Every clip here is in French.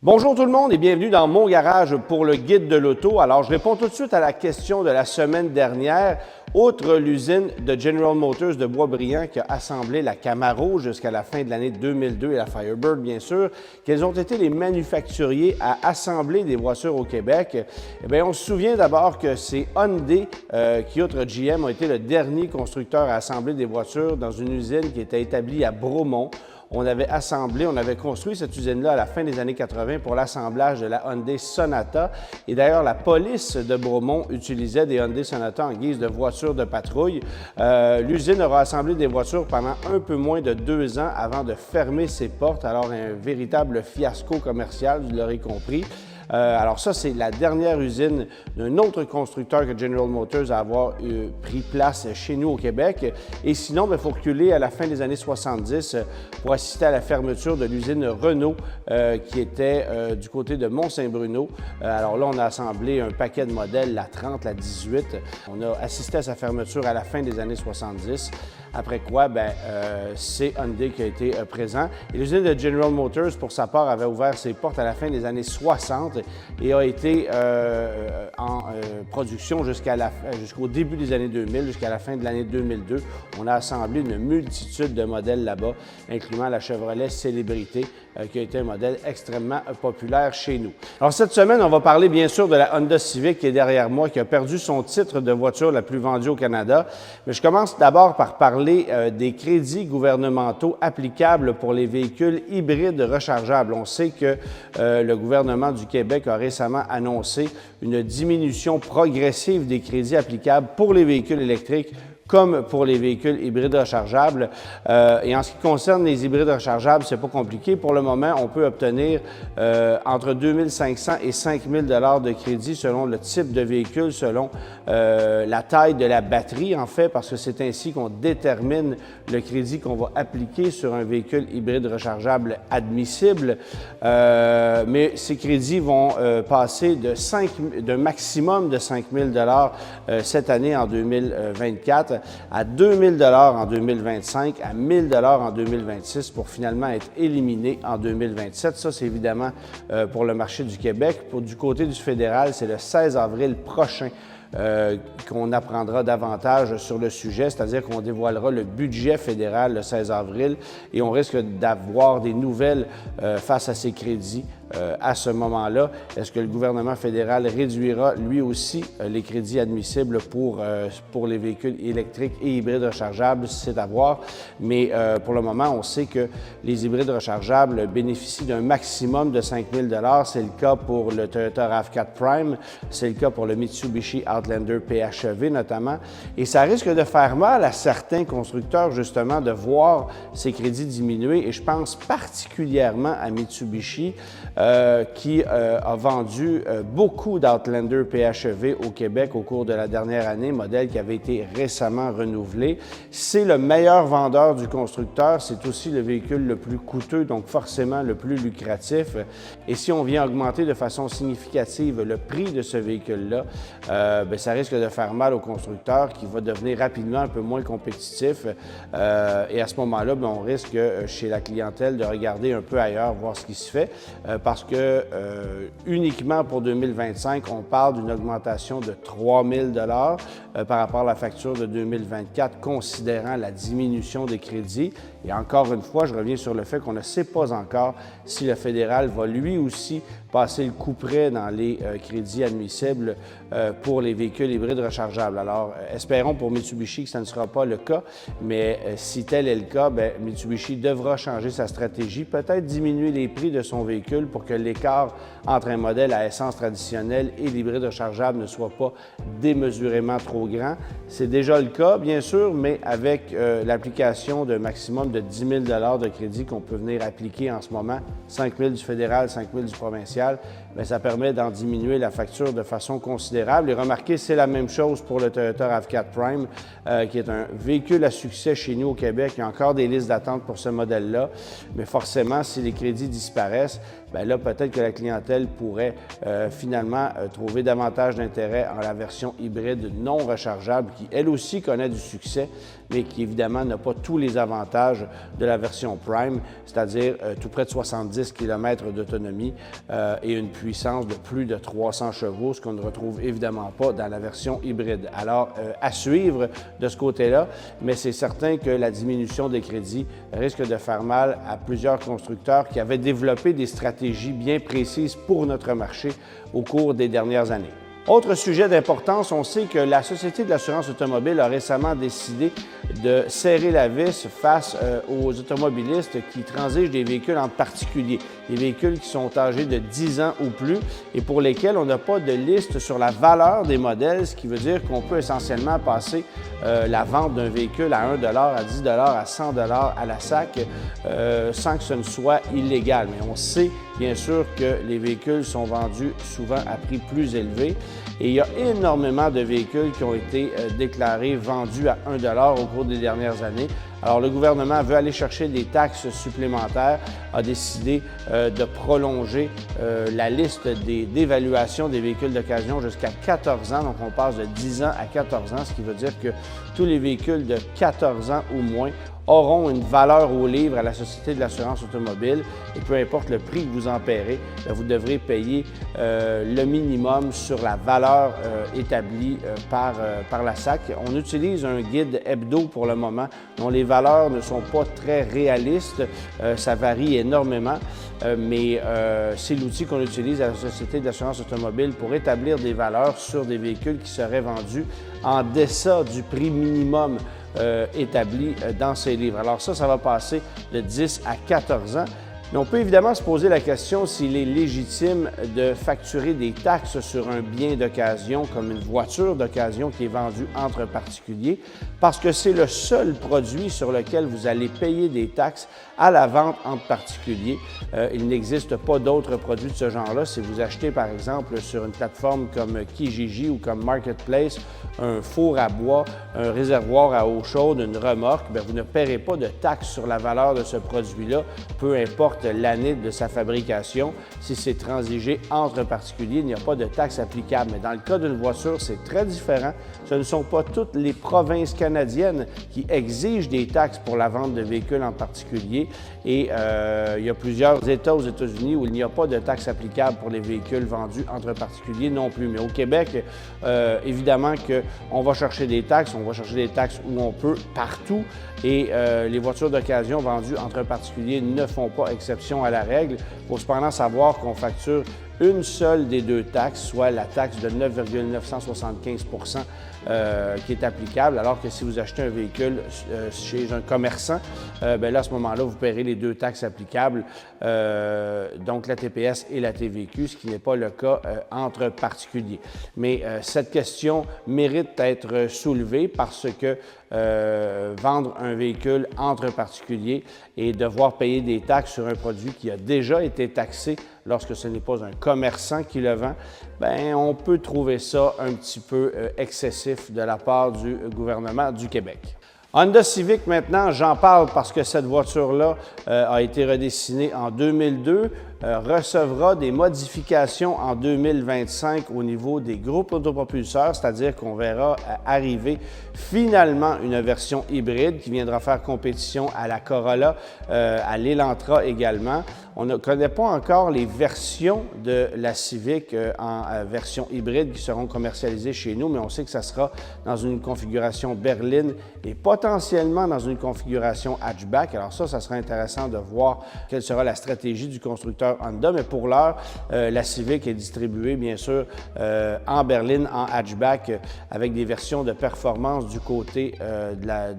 Bonjour tout le monde et bienvenue dans mon garage pour le guide de l'auto. Alors, je réponds tout de suite à la question de la semaine dernière. Outre l'usine de General Motors de Boisbriand qui a assemblé la Camaro jusqu'à la fin de l'année 2002 et la Firebird, bien sûr, quels ont été les manufacturiers à assembler des voitures au Québec? Eh bien, on se souvient d'abord que c'est Hyundai qui, outre GM, a été le dernier constructeur à assembler des voitures dans une usine qui était établie à Bromont. On avait construit cette usine-là à la fin des années 80 pour l'assemblage de la Hyundai Sonata. Et d'ailleurs, la police de Bromont utilisait des Hyundai Sonata en guise de voitures de patrouille. L'usine aura assemblé des voitures pendant un peu moins de 2 ans avant de fermer ses portes. Alors, un véritable fiasco commercial, vous l'aurez compris. Alors ça, c'est la dernière usine d'un autre constructeur que General Motors à avoir pris place chez nous au Québec. Et sinon, il faut reculer à la fin des années 70 pour assister à la fermeture de l'usine Renault qui était du côté de Mont-Saint-Bruno. Alors là, on a assemblé un paquet de modèles, la 30, la 18. On a assisté à sa fermeture à la fin des années 70. Après quoi, c'est Hyundai qui a été présent. Et l'usine de General Motors, pour sa part, avait ouvert ses portes à la fin des années 60 et a été en production jusqu'au début des années 2000, jusqu'à la fin de l'année 2002. On a assemblé une multitude de modèles là-bas, incluant la Chevrolet Célébrité, qui a été un modèle extrêmement populaire chez nous. Alors cette semaine, on va parler bien sûr de la Honda Civic qui est derrière moi, qui a perdu son titre de voiture la plus vendue au Canada. Mais je commence d'abord par parler des crédits gouvernementaux applicables pour les véhicules hybrides rechargeables. On sait que le gouvernement du Québec a récemment annoncé une diminution progressive des crédits applicables pour les véhicules électriques comme pour les véhicules hybrides rechargeables. Et en ce qui concerne les hybrides rechargeables, c'est pas compliqué. Pour le moment, on peut obtenir entre 2 500 et 5 000 $ de crédit selon le type de véhicule, selon la taille de la batterie, en fait, parce que c'est ainsi qu'on détermine le crédit qu'on va appliquer sur un véhicule hybride rechargeable admissible. Mais ces crédits vont passer d'un maximum de 5 000 $ cette année en 2024 à 2 000 $ en 2025, à 1 000 $ en 2026 pour finalement être éliminé en 2027. Ça, c'est évidemment pour le marché du Québec. Du côté du fédéral, c'est le 16 avril prochain qu'on apprendra davantage sur le sujet, c'est-à-dire qu'on dévoilera le budget fédéral le 16 avril et on risque d'avoir des nouvelles face à ces crédits à ce moment-là. Est-ce que le gouvernement fédéral réduira lui aussi les crédits admissibles pour les véhicules électriques et hybrides rechargeables? C'est à voir, mais pour le moment, on sait que les hybrides rechargeables bénéficient d'un maximum de 5 000 $. C'est le cas pour le Toyota RAV4 Prime, c'est le cas pour le Mitsubishi Outlander PHEV notamment, et ça risque de faire mal à certains constructeurs justement de voir ces crédits diminuer, et je pense particulièrement à Mitsubishi qui a vendu beaucoup d'Outlander PHEV au Québec au cours de la dernière année, modèle qui avait été récemment renouvelé. C'est le meilleur vendeur du constructeur, c'est aussi le véhicule le plus coûteux, donc forcément le plus lucratif. Et si on vient augmenter de façon significative le prix de ce véhicule-là, ça risque de faire mal au constructeur qui va devenir rapidement un peu moins compétitif. Et à ce moment-là, on risque chez la clientèle de regarder un peu ailleurs, voir ce qui se fait, parce que uniquement pour 2025, on parle d'une augmentation de 3 000 $ par rapport à la facture de 2024, considérant la diminution des crédits. Et encore une fois, je reviens sur le fait qu'on ne sait pas encore si le fédéral va lui aussi passer le coup près dans les crédits admissibles pour les véhicules hybrides rechargeables. Alors, espérons pour Mitsubishi que ça ne sera pas le cas, mais si tel est le cas, Mitsubishi devra changer sa stratégie, peut-être diminuer les prix de son véhicule pour que l'écart entre un modèle à essence traditionnelle et l'hybride rechargeable ne soit pas démesurément trop grand. C'est déjà le cas, bien sûr, mais avec l'application d'un maximum de 10 000 $ de crédit qu'on peut venir appliquer en ce moment, 5 000 du fédéral, 5 000 du provincial, ça permet d'en diminuer la facture de façon considérable. Et remarquez, c'est la même chose pour le Toyota RAV4 Prime, qui est un véhicule à succès chez nous au Québec. Il y a encore des listes d'attente pour ce modèle-là, mais forcément, si les crédits disparaissent, bien là, peut-être que la clientèle pourrait finalement trouver davantage d'intérêt en la version hybride non rechargeable, qui elle aussi connaît du succès, mais qui évidemment n'a pas tous les avantages de la version Prime, c'est-à-dire tout près de 70 km d'autonomie et une puissance de plus de 300 chevaux, ce qu'on ne retrouve évidemment pas dans la version hybride. Alors, à suivre de ce côté-là, mais c'est certain que la diminution des crédits risque de faire mal à plusieurs constructeurs qui avaient développé des stratégies bien précises pour notre marché au cours des dernières années. Autre sujet d'importance, on sait que la Société de l'assurance automobile a récemment décidé de serrer la vis face aux automobilistes qui transigent des véhicules en particulier, des véhicules qui sont âgés de 10 ans ou plus et pour lesquels on n'a pas de liste sur la valeur des modèles, ce qui veut dire qu'on peut essentiellement passer la vente d'un véhicule à 1 $, à 10 $, à 100 $ à la SAC sans que ce ne soit illégal. Mais on sait bien sûr que les véhicules sont vendus souvent à prix plus élevé et il y a énormément de véhicules qui ont été déclarés vendus à 1 $ au cours des dernières années. Alors, le gouvernement veut aller chercher des taxes supplémentaires, a décidé de prolonger la liste d'évaluation des véhicules d'occasion jusqu'à 14 ans. Donc, on passe de 10 ans à 14 ans, ce qui veut dire que tous les véhicules de 14 ans ou moins auront une valeur au livre à la Société de l'assurance automobile et peu importe le prix que vous en paierez, vous devrez payer le minimum sur la valeur établie par la SAC. On utilise un guide hebdo pour le moment dont les valeurs ne sont pas très réalistes, ça varie énormément, mais c'est l'outil qu'on utilise à la Société de l'assurance automobile pour établir des valeurs sur des véhicules qui seraient vendus en deçà du prix minimum établi dans ces livres. Alors ça va passer de 10 à 14 ans. Mais on peut évidemment se poser la question s'il est légitime de facturer des taxes sur un bien d'occasion comme une voiture d'occasion qui est vendue entre particuliers parce que c'est le seul produit sur lequel vous allez payer des taxes à la vente entre particuliers. Il n'existe pas d'autres produits de ce genre-là. Si vous achetez par exemple sur une plateforme comme Kijiji ou comme Marketplace un four à bois, un réservoir à eau chaude, une remorque, bien, vous ne paierez pas de taxes sur la valeur de ce produit-là, peu importe l'année de sa fabrication. Si c'est transigé entre particuliers, il n'y a pas de taxe applicable. Mais dans le cas d'une voiture, c'est très différent. Ce ne sont pas toutes les provinces canadiennes qui exigent des taxes pour la vente de véhicules en particulier. Et il y a plusieurs États aux États-Unis où il n'y a pas de taxes applicables pour les véhicules vendus entre particuliers non plus. Mais au Québec, évidemment qu'on va chercher des taxes. On va chercher des taxes où on peut, partout. Et les voitures d'occasion vendues entre particuliers ne font pas exception à la règle. Il faut cependant savoir qu'on facture une seule des deux taxes, soit la taxe de 9,975 % qui est applicable, alors que si vous achetez un véhicule chez un commerçant, bien là, à ce moment-là, vous paierez les deux taxes applicables, donc la TPS et la TVQ, ce qui n'est pas le cas entre particuliers. Mais cette question mérite d'être soulevée parce que vendre un véhicule entre particuliers et devoir payer des taxes sur un produit qui a déjà été taxé lorsque ce n'est pas un commerçant qui le vend, bien, on peut trouver ça un petit peu excessif de la part du gouvernement du Québec. Honda Civic, maintenant, j'en parle parce que cette voiture-là a été redessinée en 2002, recevra des modifications en 2025 au niveau des groupes autopropulseurs, c'est-à-dire qu'on verra arriver finalement une version hybride qui viendra faire compétition à la Corolla, à l'Elantra également. On ne connaît pas encore les versions de la Civic en version hybride qui seront commercialisées chez nous, mais on sait que ça sera dans une configuration berline et potentiellement dans une configuration hatchback. Alors ça sera intéressant de voir quelle sera la stratégie du constructeur Honda, mais pour l'heure, la Civic est distribuée bien sûr en berline, en hatchback, avec des versions de performance du côté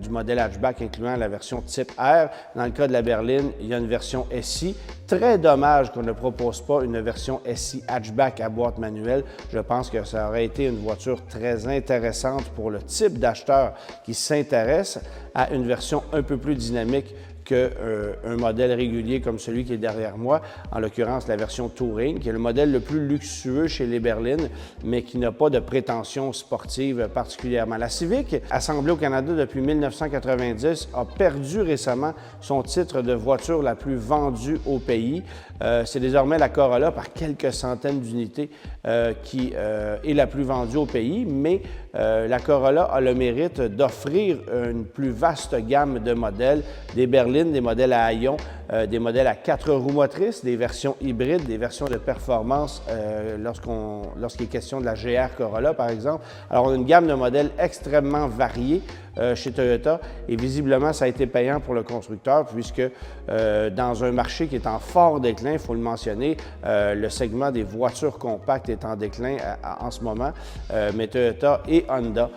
du modèle hatchback, incluant la version type R. Dans le cas de la berline, il y a une version SI. Très dommage qu'on ne propose pas une version SI hatchback à boîte manuelle. Je pense que ça aurait été une voiture très intéressante pour le type d'acheteur qui s'intéresse à une version un peu plus dynamique qu'un modèle régulier comme celui qui est derrière moi, en l'occurrence la version Touring, qui est le modèle le plus luxueux chez les berlines, mais qui n'a pas de prétention sportive particulièrement. La Civic, assemblée au Canada depuis 1990, a perdu récemment son titre de voiture la plus vendue au pays. C'est désormais la Corolla par quelques centaines d'unités qui est la plus vendue au pays, mais la Corolla a le mérite d'offrir une plus vaste gamme de modèles, des berlines, des modèles à haillons, des modèles à 4 roues motrices, des versions hybrides, des versions de performance lorsqu'il est question de la GR Corolla, par exemple. Alors, on a une gamme de modèles extrêmement variée chez Toyota et visiblement, ça a été payant pour le constructeur puisque dans un marché qui est en fort déclin, il faut le mentionner, le segment des voitures compactes est en déclin en ce moment, mais Toyota et Honda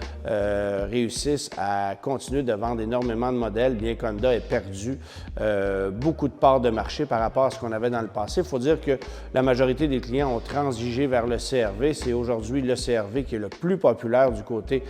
réussissent à continuer de vendre énormément de modèles, bien qu'Honda ait perdu beaucoup de parts de marché par rapport à ce qu'on avait dans le passé. Il faut dire que la majorité des clients ont transigé vers le CR-V. C'est aujourd'hui le CR-V qui est le plus populaire du côté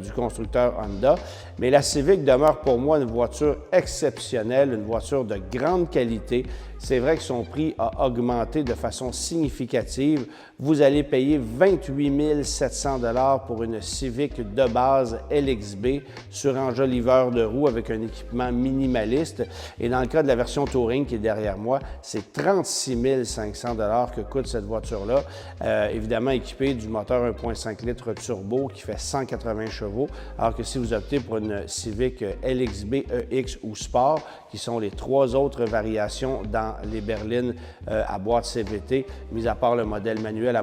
du constructeur Honda. Mais la Civic demeure pour moi une voiture exceptionnelle, une voiture de grande qualité. C'est vrai que son prix a augmenté de façon significative. Vous allez payer 28 700 $ pour une Civic de base LXB sur enjoliveur de roues avec un équipement minimaliste. Et dans le cas de la version Touring qui est derrière moi, c'est 36 500 $ que coûte cette voiture-là, évidemment équipée du moteur 1,5 litres turbo qui fait 180 chevaux, alors que si vous optez pour une Civic LXB, EX ou Sport, qui sont les 3 autres variations dans les berlines à boîte CVT, mis à part le modèle manuel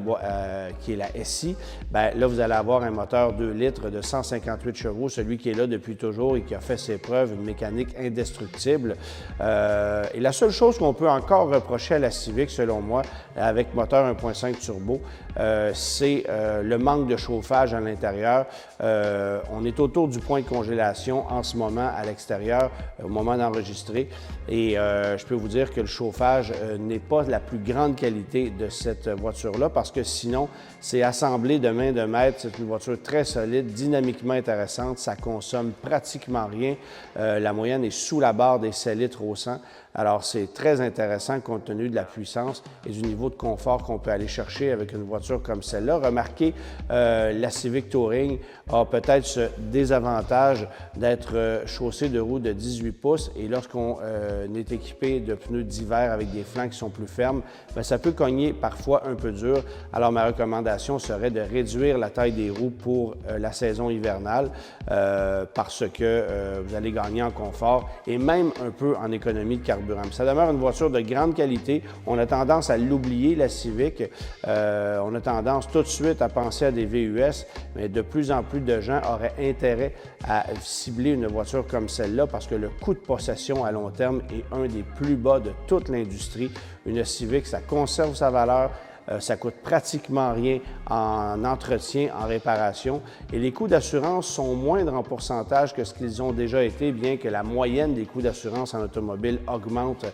qui est la SI, bien, là, vous allez avoir un moteur 2 litres de 158 chevaux, celui qui est là depuis toujours et qui a fait ses preuves, une mécanique indestructible. Et la seule chose qu'on peut encore reprocher à la Civic, selon moi, avec moteur 1.5 turbo, c'est le manque de chauffage à l'intérieur. On est autour du point de congélation en ce moment à l'extérieur, au moment d'enregistrer. Et je peux vous dire que le chauffage n'est pas la plus grande qualité de cette voiture-là parce que sinon, c'est assemblé de main de maître. C'est une voiture très solide, dynamiquement intéressante. Ça consomme pratiquement rien. La moyenne est sous la barre des 7 litres au 100. Alors, c'est très intéressant compte tenu de la puissance et du niveau de confort qu'on peut aller chercher avec une voiture comme celle-là. Remarquez, la Civic Touring a peut-être ce désavantage d'être chaussée de roues de 18 pouces et lorsqu'on est équipé de pneus d'hiver avec des flancs qui sont plus fermes, bien, ça peut cogner parfois un peu dur. Alors, ma recommandation serait de réduire la taille des roues pour la saison hivernale parce que vous allez gagner en confort et même un peu en économie de carburant. Ça demeure une voiture de grande qualité. On a tendance à l'oublier, la Civic. On a tendance tout de suite à penser à des VUS, mais de plus en plus de gens auraient intérêt à cibler une voiture comme celle-là parce que le coût de possession à long terme est un des plus bas de toute l'industrie. Une Civic, ça conserve sa valeur. Ça coûte pratiquement rien en entretien, en réparation et les coûts d'assurance sont moindres en pourcentage que ce qu'ils ont déjà été, bien que la moyenne des coûts d'assurance en automobile augmente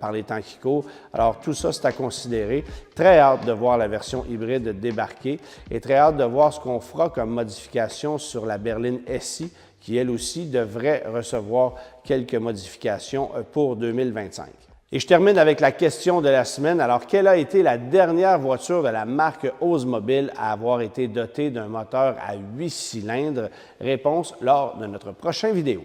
par les temps qui courent. Alors tout ça, c'est à considérer. Très hâte de voir la version hybride débarquer et très hâte de voir ce qu'on fera comme modification sur la berline SI qui, elle aussi, devrait recevoir quelques modifications pour 2025. Et je termine avec la question de la semaine. Alors, quelle a été la dernière voiture de la marque Oldsmobile à avoir été dotée d'un moteur à 8 cylindres? Réponse lors de notre prochaine vidéo.